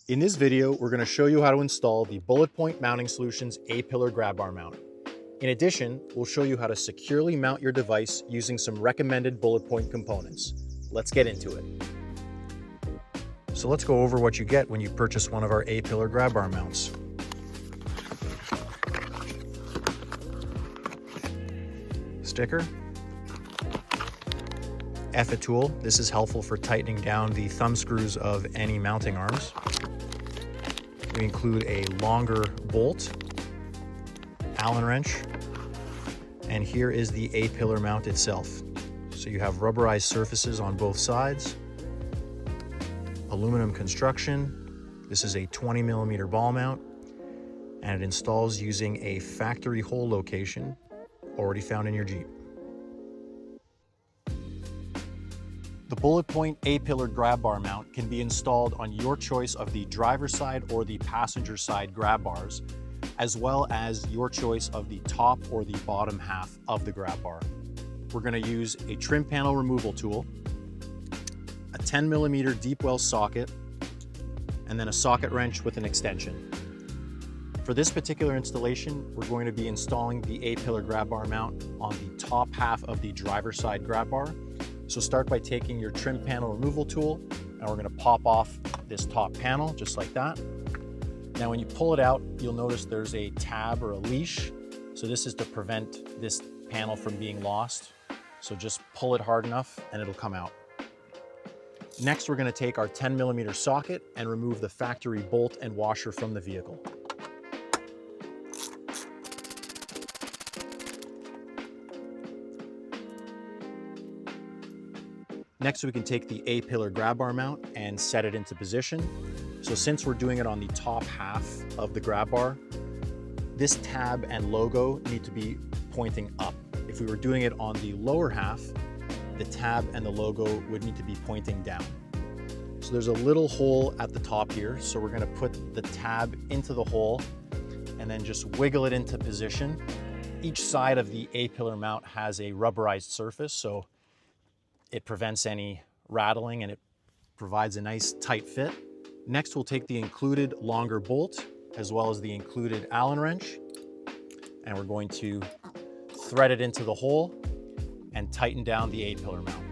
In this video, we're going to show you how to install the Bulletpoint Mounting Solutions A-pillar grab bar mount. In addition, we'll show you how to securely mount your device using some recommended Bulletpoint components. Let's get into it. So let's go over what you get when you purchase one of our A-pillar grab bar mounts. Sticker. Effet tool. This is helpful for tightening down the thumb screws of any mounting arms. We include a longer bolt, Allen wrench, and here is the A-pillar mount itself. So you have rubberized surfaces on both sides, aluminum construction. This is a 20mm ball mount, and it installs using a factory hole location already found in your Jeep. The Bulletpoint A-pillar grab bar mount can be installed on your choice of the driver's side or the passenger side grab bars, as well as your choice of the top or the bottom half of the grab bar. We're going to use a trim panel removal tool, a 10mm deep well socket, and then a socket wrench with an extension. For this particular installation, we're going to be installing the A-pillar grab bar mount on the top half of the driver's side grab bar. So start by taking your trim panel removal tool, and we're going to pop off this top panel just like that. Now when you pull it out, you'll notice there's a tab or a leash. So this is to prevent this panel from being lost. So just pull it hard enough and it'll come out. Next, we're going to take our 10mm socket and remove the factory bolt and washer from the vehicle. Next, we can take the A-pillar grab bar mount and set it into position. So since we're doing it on the top half of the grab bar, this tab and logo need to be pointing up. If we were doing it on the lower half, the tab and the logo would need to be pointing down. So there's a little hole at the top here. So we're going to put the tab into the hole and then just wiggle it into position. Each side of the A-pillar mount has a rubberized surface, so it prevents any rattling and it provides a nice tight fit. Next, we'll take the included longer bolt as well as the included Allen wrench, and we're going to thread it into the hole and tighten down the A-pillar mount.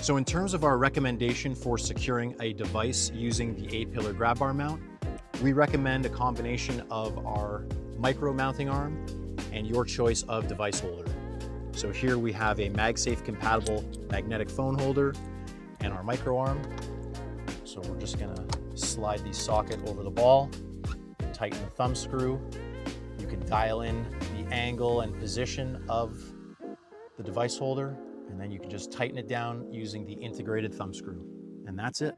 So in terms of our recommendation for securing a device using the A-pillar grab bar mount, we recommend a combination of our micro mounting arm and your choice of device holder. So here we have a MagSafe compatible magnetic phone holder and our micro arm. So we're just gonna slide the socket over the ball, tighten the thumb screw. You can dial in the angle and position of the device holder, and then you can just tighten it down using the integrated thumb screw. And that's it.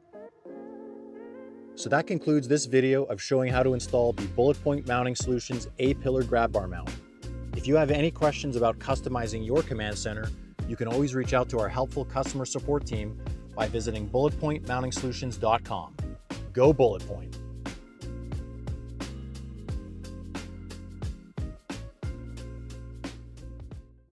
So that concludes this video of showing how to install the Bulletpoint Mounting Solutions A-pillar grab bar mount. If you have any questions about customizing your command center, you can always reach out to our helpful customer support team by visiting bulletpointmountingsolutions.com. Go Bulletpoint!